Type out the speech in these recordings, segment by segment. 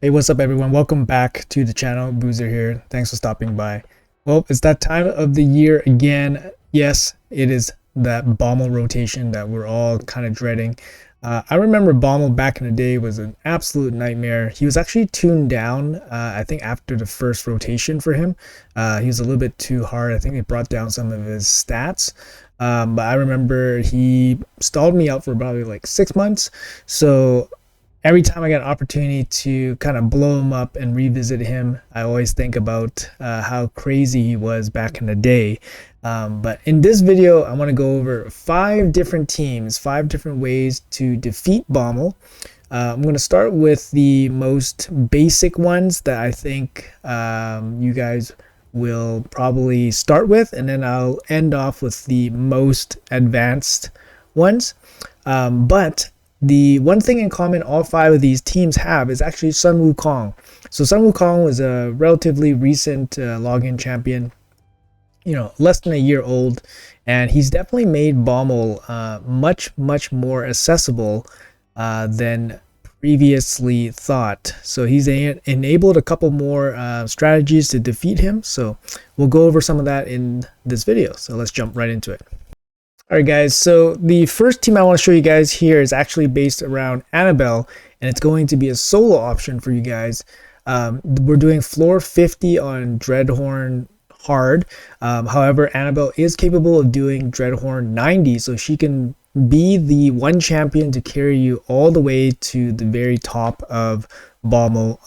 Hey, what's up, everyone? Welcome back to the channel. Boozer here. Thanks for stopping by. Well, it's that time of the year again. Yes, it is that Bommal rotation that we're all kind of dreading. I remember Bommal back in the day was an absolute nightmare. He was actually tuned down, I think, after the first rotation for him. He was a little bit too hard. I think it brought down some of his stats. But I remember he stalled me out for probably like 6 months. So every time I get an opportunity to kind of blow him up and revisit him, I always think about how crazy he was back in the day. But in this video, I want to go over 5 different teams, 5 different ways to defeat Bommal. I'm going to start with the most basic ones that I think you guys will probably start with, and then I'll end off with the most advanced ones. But the one thing in common all 5 of these teams have is actually Sun Wukong. So Sun Wukong was a relatively recent login champion, less than a year old, and he's definitely made Bommal much more accessible than previously thought. So he's enabled a couple more strategies to defeat him. So we'll go over some of that in this video. So let's jump right into it. Alright guys, so the first team I want to show you guys here is actually based around Annabelle, and it's going to be a solo option for you guys. We're doing floor 50 on Dreadhorn hard. However, Annabelle is capable of doing Dreadhorn 90, so she can be the one champion to carry you all the way to the very top of Bommal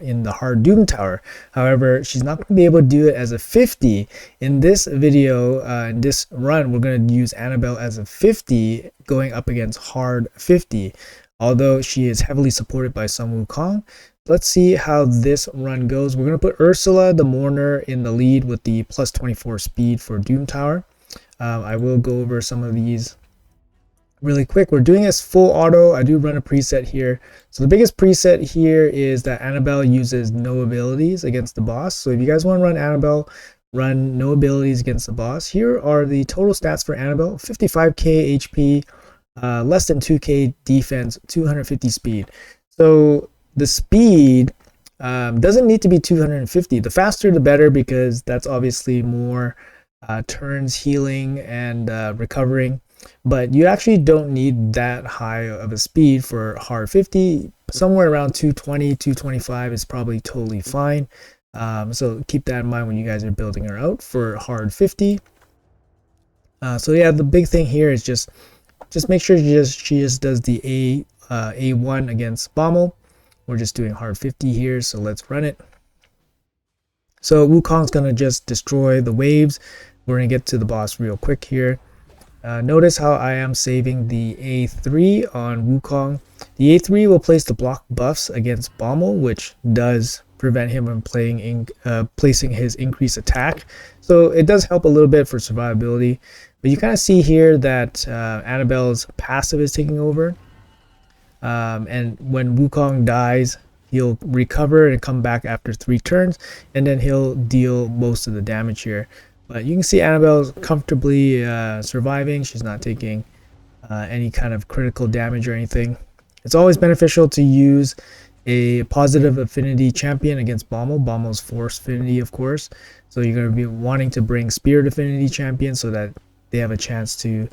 in the hard Doom Tower. However, she's not going to be able to do it as a 50. In this video, in this run, we're going to use Annabelle as a 50 going up against hard 50. Although she is heavily supported by Sun Wukong. Let's see how this run goes. We're going to put Ursula the Mourner in the lead with the plus 24 speed for Doom Tower. I will go over some of these really quick. We're doing this full auto. I do run a preset here. So the biggest preset here is that Annabelle uses no abilities against the boss. So if you guys want to run Annabelle, run no abilities against the boss. Here are the total stats for Annabelle: 55k HP, less than 2k defense, 250 speed. So the speed doesn't need to be 250. The faster the better, because that's obviously more turns healing and recovering. But you actually don't need that high of a speed for hard 50. Somewhere around 220, 225 is probably totally fine. So keep that in mind when you guys are building her out for hard 50. So yeah, the big thing here is just make sure she just does the A1 against Bommal. We're just doing hard 50 here, so let's run it. So Wukong's gonna just destroy the waves. We're gonna get to the boss real quick here. Notice how I am saving the A3 on Wukong. The A3 will place the block buffs against Bommal, which does prevent him from placing his increased attack. So it does help a little bit for survivability. But you kind of see here that Annabelle's passive is taking over. And when Wukong dies, he'll recover and come back after 3 turns, and then he'll deal most of the damage here. But you can see Annabelle's comfortably surviving. She's not taking any kind of critical damage or anything. It's always beneficial to use a positive affinity champion against Bommal. Bommal's force affinity, of course. So you're going to be wanting to bring spirit affinity champions so that they have a chance to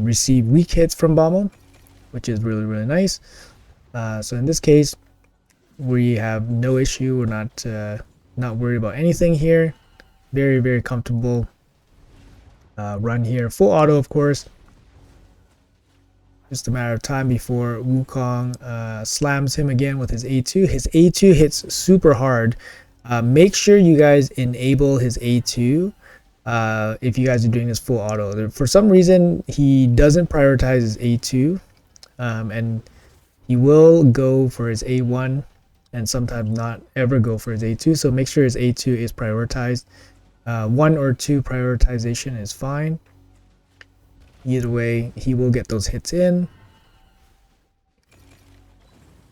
receive weak hits from Bommal, which is really nice. So in this case, we have no issue. We're not worried about anything here. Very comfortable run here. Full auto, of course. Just a matter of time before Wukong slams him again with his A2. His A2 hits super hard. Make sure you guys enable his A2 if you guys are doing this full auto. For some reason, he doesn't prioritize his A2, and he will go for his A1 and sometimes not ever go for his A2. So make sure his A2 is prioritized. 1 or 2 prioritization is fine. Either way, he will get those hits in.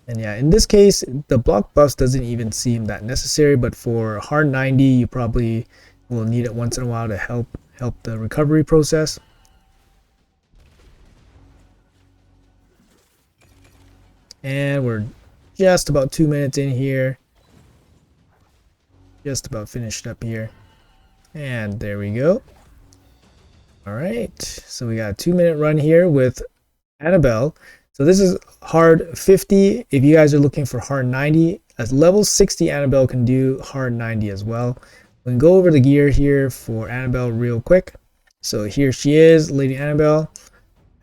And yeah, in this case, the block buffs doesn't even seem that necessary, but for hard 90, you probably will need it once in a while to help the recovery process. And we're just about 2 minutes in here. Just about finished up here. And there we go. All right, so we got a 2-minute run here with Annabelle. So this is hard 50. If you guys are looking for hard 90, at level 60, Annabelle can do hard 90 as well. We can go over the gear here for Annabelle real quick. So here she is, Lady Annabelle.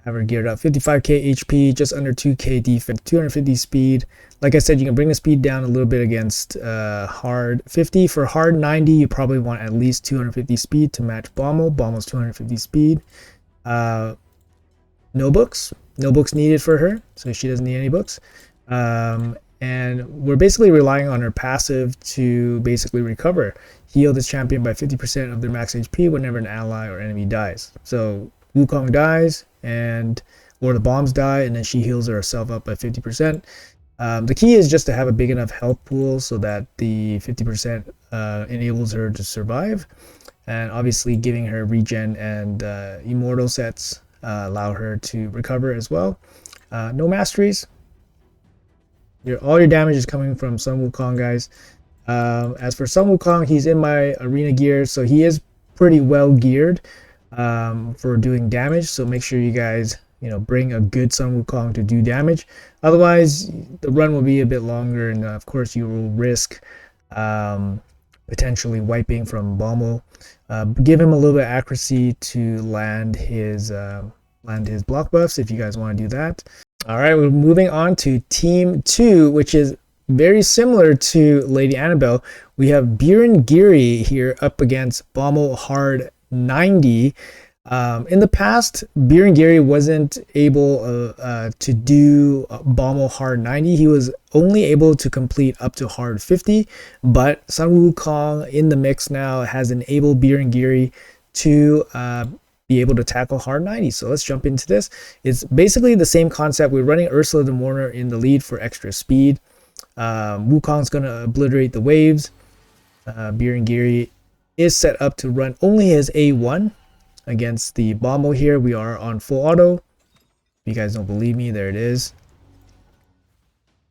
Have her geared up, 55k HP, just under 2k defense, 250 speed. Like I said, you can bring the speed down a little bit against hard 50. For hard 90, you probably want at least 250 speed to match Bommal. Bommal's 250 speed. No books needed for her, so she doesn't need any books. And we're basically relying on her passive to basically recover. Heal this champion by 50% of their max HP whenever an ally or enemy dies. So Wukong dies, or the bombs die, and then she heals herself up by 50%. The key is just to have a big enough health pool so that the 50% enables her to survive, and obviously giving her regen and immortal sets allow her to recover as well. No masteries. All your damage is coming from Sun Wukong, guys. As for Sun Wukong, he's in my arena gear, so he is pretty well geared for doing damage. So make sure you guys, bring a good Sun Wukong to do damage. Otherwise, the run will be a bit longer, and of course, you will risk potentially wiping from Bommal. Give him a little bit of accuracy to land his block buffs if you guys want to do that. All right, we're moving on to Team 2, which is very similar to Lady Annabelle. We have Beangiri here up against Bommal hard 90. In the past, Beangiri wasn't able to do Bommal hard 90. He was only able to complete up to hard 50, but Sun Wukong in the mix now has enabled Beangiri to be able to tackle hard 90. So let's jump into this. It's basically the same concept. We're running Ursula the Mourner in the lead for extra speed. Wukong's going to obliterate the waves. Beangiri is set up to run only his A1 against the Bommal here. We are on full auto. If you guys don't believe me, there it is.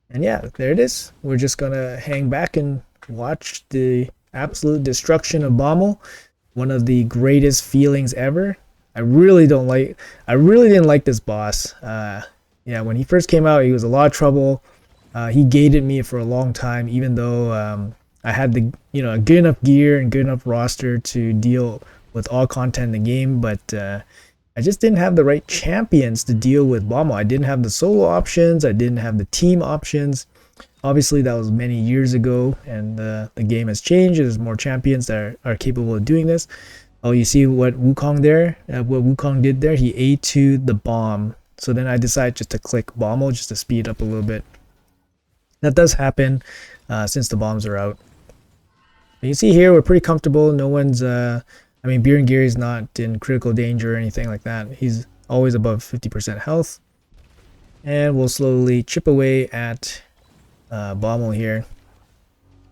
And yeah, there it is. We're just going to hang back and watch the absolute destruction of Bommal. One of the greatest feelings ever. I really didn't like this boss. Yeah, when he first came out, he was a lot of trouble. He gated me for a long time, even though I had the a good enough gear and good enough roster to deal with all content in the game, but I just didn't have the right champions to deal with Bommal. I didn't have the solo options. I didn't have the team options. Obviously, that was many years ago, and the game has changed. There's more champions that are capable of doing this. Oh, you see what Wukong did there? He A2'd the bomb. So then I decided just to click Bommal just to speed up a little bit. That does happen since the bombs are out. And you see here, we're pretty comfortable. No one's, Beangiri's not in critical danger or anything like that. He's always above 50% health. And we'll slowly chip away at Bommal here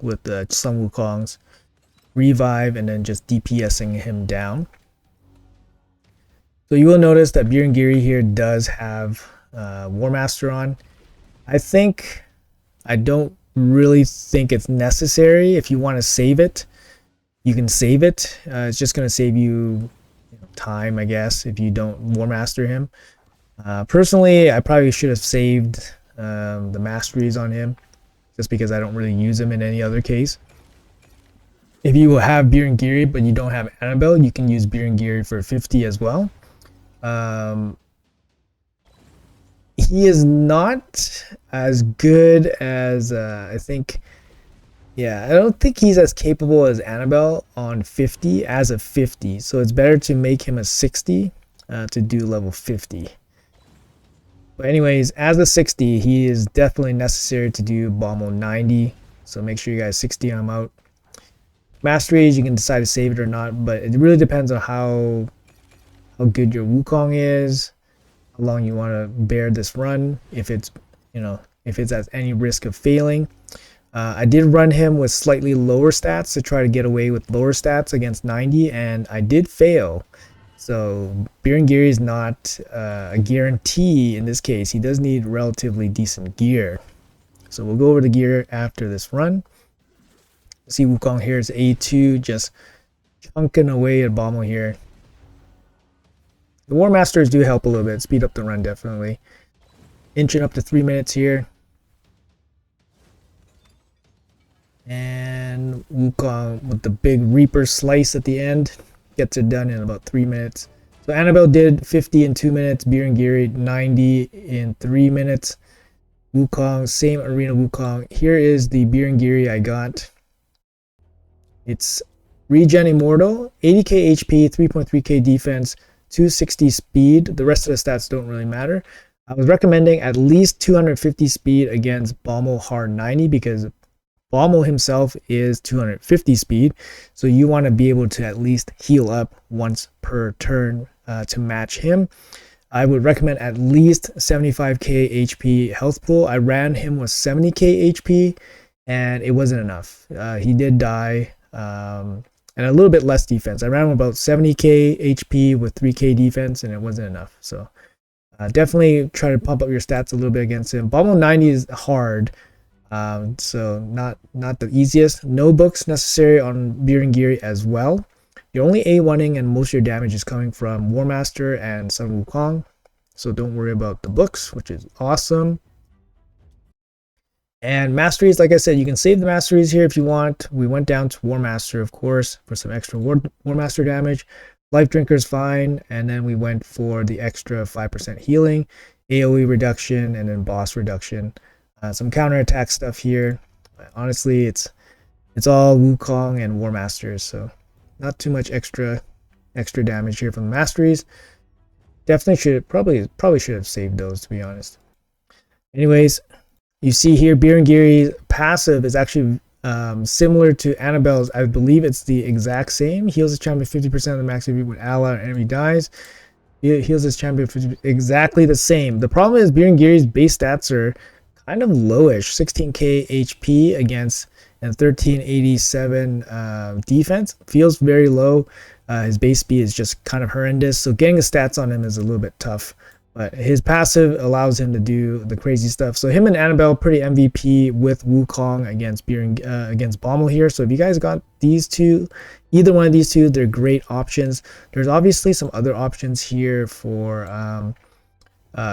with the Sun Wukong's revive and then just DPSing him down. So you will notice that Beangiri here does have War Master on. I don't really think it's necessary. If you want to save it, you can save it. It's just going to save you time, I guess, if you don't War Master him. Personally, I probably should have saved the masteries on him, just because I don't really use him in any other case. If you have Beangiri but you don't have Annabelle, you can use Beangiri for 50 as well. He is not as good as I don't think he's as capable as Annabelle on 50 as a 50. So it's better to make him a 60 to do level 50. But anyways, as a 60, he is definitely necessary to do Bommal 90. So make sure you guys 60 him out. Masteries, you can decide to save it or not, but it really depends on how good your Wukong is, how long you want to bear this run, if it's at any risk of failing. I did run him with slightly lower stats to try to get away with lower stats against 90, and I did fail. So Beangiri is not a guarantee in this case. He does need relatively decent gear. So we'll go over the gear after this run. See Wukong here is A2, just chunking away at Bommal here. The War Masters do help a little bit, speed up the run definitely. Inching up to 3 minutes here. And Wukong with the big Reaper slice at the end gets it done in about 3 minutes. So Annabelle did 50 in 2 minutes, Beangiri 90 in 3 minutes. Wukong, same arena Wukong. Here is the Beangiri I got. It's Regen Immortal, 80k HP, 3.3k defense, 260 speed. The rest of the stats don't really matter. I was recommending at least 250 speed against Bommal Hard 90 because Bommal himself is 250 speed. So you want to be able to at least heal up once per turn to match him. I would recommend at least 75k HP health pool. I ran him with 70k HP and it wasn't enough. He did die. And a little bit less defense. I ran about 70k HP with 3k defense and it wasn't enough. So definitely try to pump up your stats a little bit against him. Bommal 90 is hard, so not the easiest. No books necessary on Beangiri as well. You're only A1ing and most of your damage is coming from War Master and Sun Wukong, so don't worry about the books, which is awesome. And masteries, like I said, you can save the masteries here if you want. We went down to War Master, of course, for some extra War Master damage. Life Drinker is fine, and then we went for the extra 5% healing, AoE reduction, and then boss reduction. Some counterattack stuff here. Honestly, it's all Wukong and War Masters, so not too much extra damage here from the masteries. Definitely should probably should have saved those, to be honest. Anyways, you see here Beangiri's passive is actually similar to Annabelle's. I believe it's the exact same. Heals his champion 50% of the max HP when ally or enemy dies. He heals his champion 50%, exactly the same. The problem is Beangiri's base stats are kind of lowish. 16k HP against and 1387 defense. Feels very low. His base speed is just kind of horrendous. So getting the stats on him is a little bit tough. But his passive allows him to do the crazy stuff. So him and Annabelle pretty MVP with Wukong against Bommal here. So if you guys got these two, either one of these two, they're great options. There's obviously some other options here for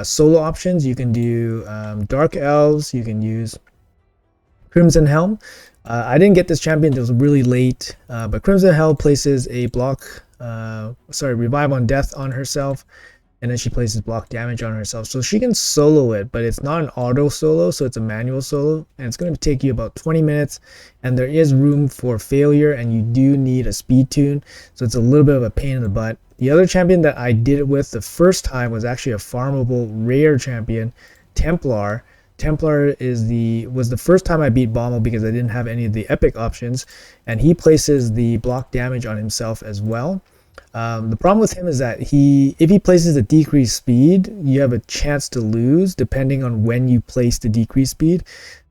solo options. You can do Dark Elves. You can use Crimson Helm. I didn't get this champion. It was really late. But Crimson Helm places a revive on death on herself. And then she places block damage on herself. So she can solo it, but it's not an auto solo, so it's a manual solo. And it's going to take you about 20 minutes. And there is room for failure, and you do need a speed tune. So it's a little bit of a pain in the butt. The other champion that I did it with the first time was actually a farmable rare champion, Templar. Templar was the first time I beat Bommal because I didn't have any of the epic options. And he places the block damage on himself as well. The problem with him is that if he places a decreased speed, you have a chance to lose depending on when you place the decreased speed.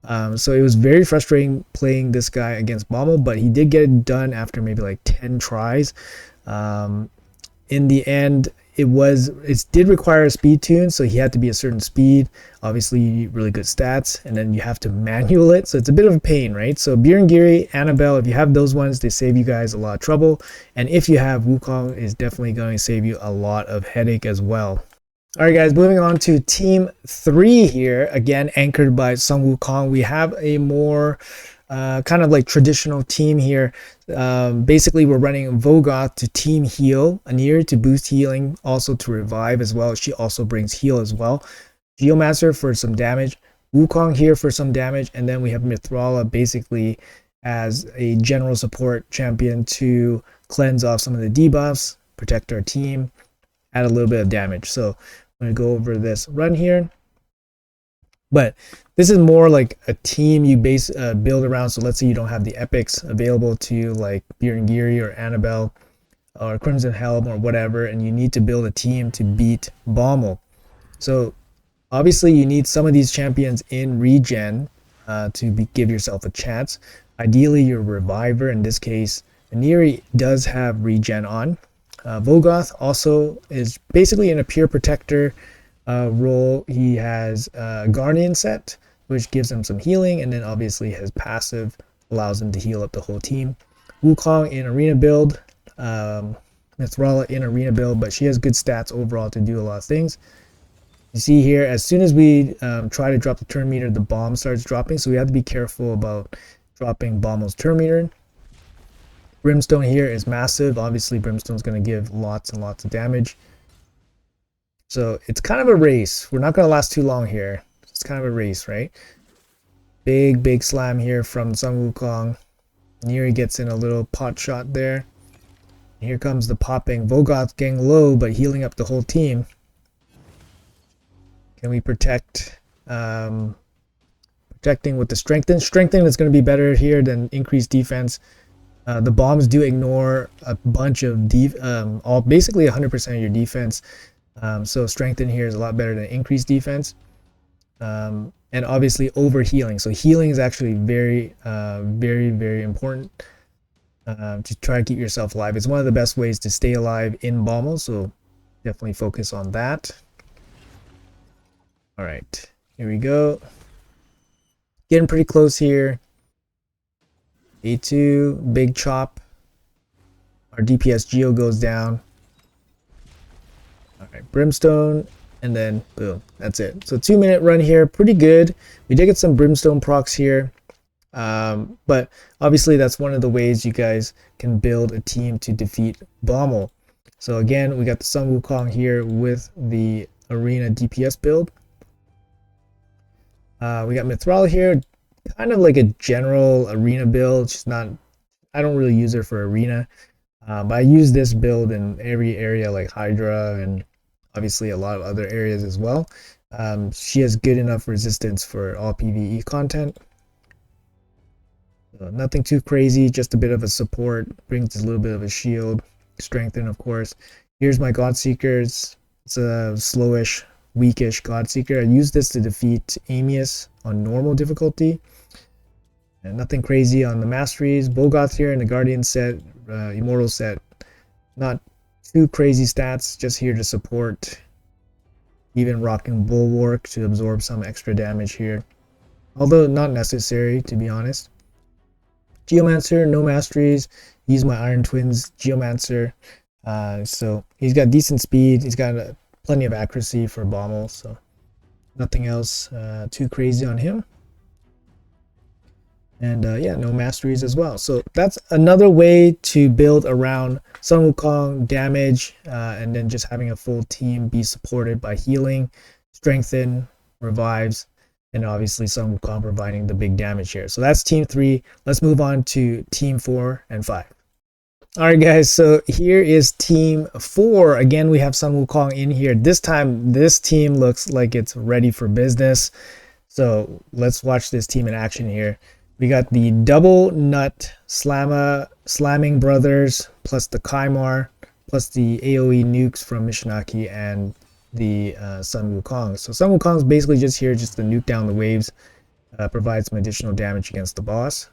So it was very frustrating playing this guy against Bommal, but he did get it done after maybe like 10 tries. In the end, it did require a speed tune, so he had to be a certain speed. Obviously, you need really good stats, and then you have to manual it, so it's a bit of a pain, right? So Beangiri, Annabelle, if you have those ones, they save you guys a lot of trouble, and if you have Wukong, is definitely going to save you a lot of headache as well. All right, guys, moving on to Team 3 here, again anchored by Sun Wukong. We have a more kind of like traditional team here. Basically, we're running Vogoth to team heal, Annabelle to boost healing, also to revive as well. She also brings heal as well. Geomancer for some damage, Wukong here for some damage, and then we have Mithrala basically as a general support champion to cleanse off some of the debuffs, protect our team, add a little bit of damage. So I'm going to go over this run here. But this is more like a team you build around. So let's say you don't have the epics available to you, like Beangiri or Annabelle or Crimson Helm or whatever, and you need to build a team to beat Bommal. So obviously you need some of these champions in regen to give yourself a chance. Ideally, your reviver, in this case, Annabelle does have regen on. Vogoth also is basically in a pure protector role. He has a Guardian set, which gives him some healing, and then obviously his passive allows him to heal up the whole team. Wukong in arena build, Mithrala in arena build, but she has good stats overall to do a lot of things. You see here, as soon as we try to drop the turn meter, the bomb starts dropping, so we have to be careful about dropping Bommal's turn meter. Brimstone here is massive. Obviously, Brimstone's going to give lots and lots of damage. So it's kind of a race. We're not going to last too long here. It's kind of a race, right? Big slam here from Sun Wukong. Beangiri gets in a little pot shot there. Here comes the popping. Vogoth getting low, but healing up the whole team. Can we protect? Protecting with the strengthen. Strengthen is going to be better here than increased defense. The bombs do ignore a bunch of basically 100% of your defense. So strengthen here is a lot better than increased defense. And obviously over healing. So healing is actually very important to try to keep yourself alive. It's one of the best ways to stay alive in Bommal. So definitely focus on that. All right, here we go. Getting pretty close here. A2, big chop. Our DPS Geo goes down. All right, Brimstone, and then boom, that's it. So 2-minute run here, pretty good. We did get some Brimstone procs here, but obviously that's one of the ways you guys can build a team to defeat Bommal. So again, we got the Sun Wukong here with the Arena DPS build. We got Mithrala here, kind of like a general arena build. She's not, I don't really use her for arena, but I use this build in every area like Hydra and obviously a lot of other areas as well. She has good enough resistance for all PvE content. Nothing too crazy, just a bit of a support, brings a little bit of a shield, strengthen of course. Here's my Godseekers. It's a slowish, weakish Godseeker. I use this to defeat Amius on normal difficulty. And nothing crazy on the masteries. Bogoth here in the Guardian set, Immortal set. Not too crazy stats, just here to support. Even rocking Bulwark to absorb some extra damage here. Although not necessary, to be honest. Geomancer, no masteries. Use my Iron Twins Geomancer. So he's got decent speed. He's got plenty of accuracy for Bommal, so nothing else too crazy on him. And yeah, no masteries as well. So that's another way to build around Sun Wukong damage, and then just having a full team be supported by healing, strengthen, revives, and obviously Sun Wukong providing the big damage here. So that's team 3. Let's move on to team 4 and 5. All right, guys, so here is team 4. Again, we have Sun Wukong in here. This time, this team looks like it's ready for business. So let's watch this team in action here. We got the double nut slamming brothers, plus the Kaimar, plus the AoE nukes from Mishinaki and the Sun Wukong. So Sun Wukong is basically just here just to nuke down the waves, provide some additional damage against the boss.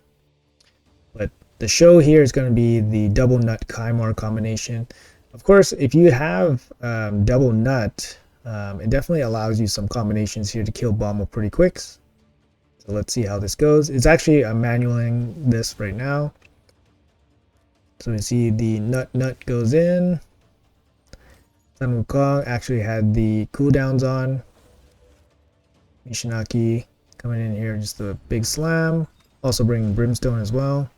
But the show here is going to be the double nut Kaimar combination. Of course, if you have double nut, it definitely allows you some combinations here to kill Bommal pretty quick. So let's see how this goes. It's actually, I'm manualing this right now. So we see the nut goes in. Sun Wukong actually had the cooldowns on. Mishinaki coming in here, just a big slam. Also bringing Brimstone as well.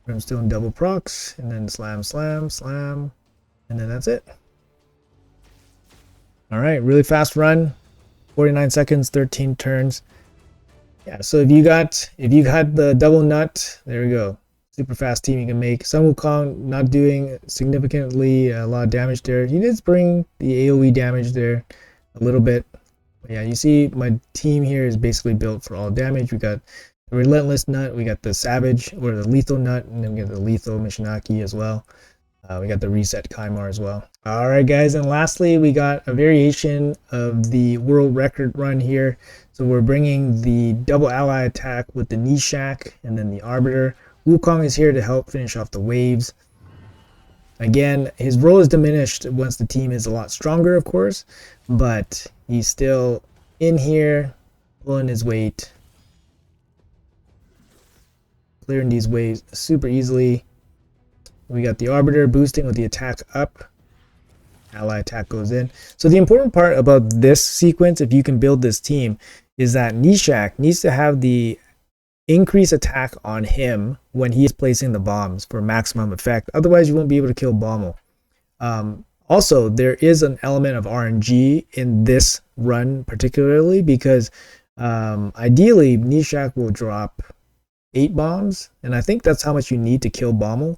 Brimstone double procs, and then slam, and then that's it. All right, really fast run, 49 seconds, 13 turns. Yeah, so if you got the double nut, there we go. Super fast team you can make. Sun Wukong not doing significantly a lot of damage there. He did bring the AoE damage there a little bit. But yeah, you see my team here is basically built for all damage. We got the Relentless Nut, we got the Savage, or the Lethal Nut, and then we got the Lethal Mishinaki as well. We got the Reset Kaimar as well. Alright guys, and lastly we got a variation of the world record run here. So we're bringing the double ally attack with the Nishak and then the Arbiter. Wukong is here to help finish off the waves. Again, his role is diminished once the team is a lot stronger, of course, but he's still in here pulling his weight, clearing these waves super easily. We got the Arbiter boosting with the attack up. Ally attack goes in. So the important part about this sequence, if you can build this team, is that Nishak needs to have the increase attack on him when he is placing the bombs for maximum effect. Otherwise, you won't be able to kill Bommal. Also, there is an element of RNG in this run particularly because ideally Nishak will drop 8 bombs, and I think that's how much you need to kill Bommal.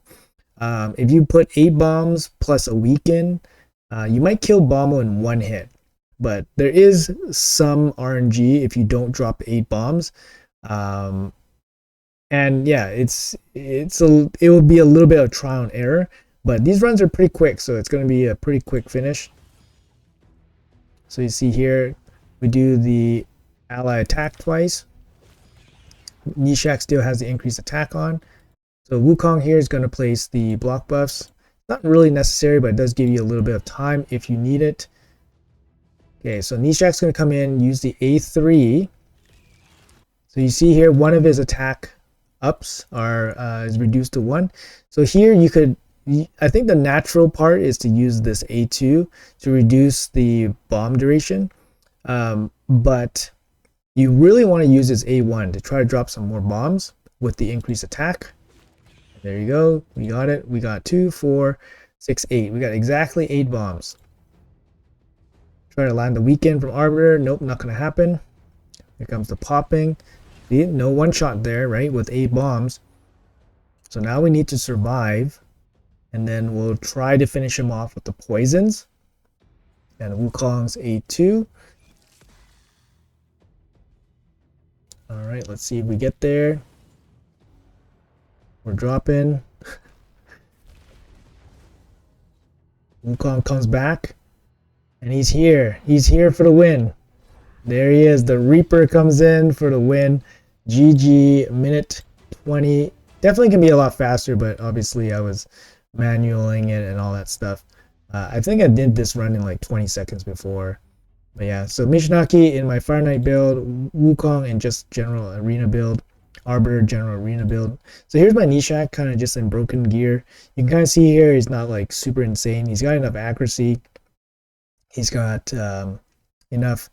If you put 8 bombs plus a weaken, you might kill Bommal in 1 hit, but there is some RNG if you don't drop 8 bombs. And yeah, it will be a little bit of trial and error, but these runs are pretty quick, so it's going to be a pretty quick finish. So you see here, we do the ally attack twice. Nishak still has the increased attack on. So Wukong here is going to place the block buffs. Not really necessary, but it does give you a little bit of time if you need it. Okay, so Nishak's going to come in, use the A3. So you see here, one of his attack ups is reduced to 1. So here you could, I think the natural part is to use this A2 to reduce the bomb duration. But you really want to use this A1 to try to drop some more bombs with the increased attack. There you go. We got it. We got 2, 4, 6, 8. We got exactly 8 bombs. Try to land the weekend from Arbiter. Nope, not going to happen. Here comes the popping. See, no one shot there, right? With 8 bombs. So now we need to survive. And then we'll try to finish him off with the poisons. And Wukong's A2. Alright, let's see if we get there. We're dropping. Wukong comes back. And he's here. He's here for the win. There he is. The Reaper comes in for the win. GG, minute 20. Definitely can be a lot faster, but obviously I was manualing it and all that stuff. I think I did this run in like 20 seconds before. But yeah, so Mishinaki in my Fire Knight build, Wukong in just general arena build, Arbiter general arena build. So here's my Nishak kind of just in broken gear. You can kind of see here he's not like super insane. He's got enough accuracy. He's got enough.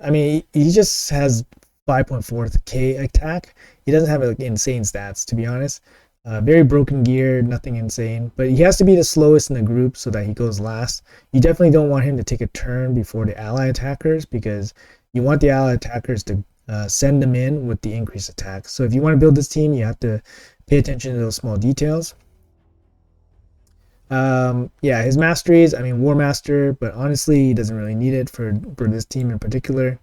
I mean, he just has 5.4k attack. He doesn't have like insane stats, to be honest. Very broken gear, nothing insane. But he has to be the slowest in the group so that he goes last. You definitely don't want him to take a turn before the ally attackers because you want the ally attackers to send them in with the increased attack. So if you want to build this team, you have to pay attention to those small details. Yeah, his masteries, I mean, War Master, but honestly, he doesn't really need it for this team in particular.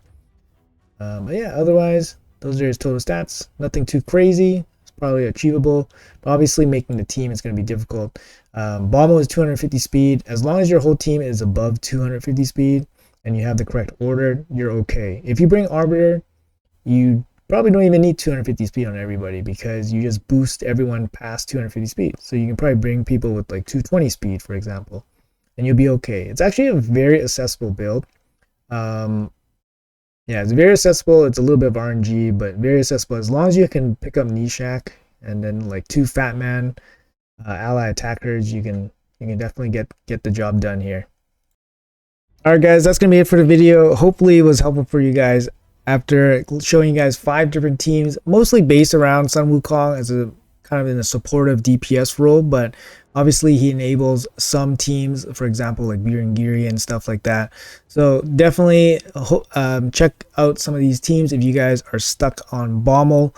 But yeah, otherwise, those are his total stats. Nothing too crazy. It's probably achievable. But obviously, making the team is going to be difficult. Bommal is 250 speed. As long as your whole team is above 250 speed and you have the correct order, you're okay. If you bring Arbiter, you probably don't even need 250 speed on everybody because you just boost everyone past 250 speed. So you can probably bring people with like 220 speed, for example, and you'll be okay. It's actually a very accessible build. Yeah, it's very accessible. It's a little bit of RNG, but very accessible. As long as you can pick up Nishak and then like 2 Fat Man ally attackers, you can definitely get the job done here. All right, guys, that's gonna be it for the video. Hopefully, it was helpful for you guys. After showing you guys 5 different teams, mostly based around Sun Wukong as a kind of in a supportive DPS role, but obviously he enables some teams, for example, like Beangiri and stuff like that. So definitely check out some of these teams if you guys are stuck on Bommal.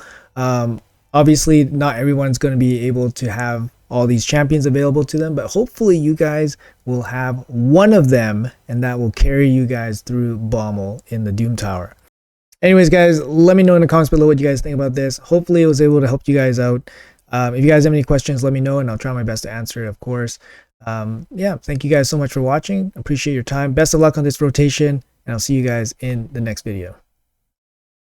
Obviously, not everyone's going to be able to have all these champions available to them, but hopefully you guys will have one of them, and that will carry you guys through Bommal in the Doom Tower. Anyways, guys, let me know in the comments below what you guys think about this. Hopefully, it was able to help you guys out. If you guys have any questions, let me know, and I'll try my best to answer it, of course. Yeah, thank you guys so much for watching. Appreciate your time. Best of luck on this rotation, and I'll see you guys in the next video.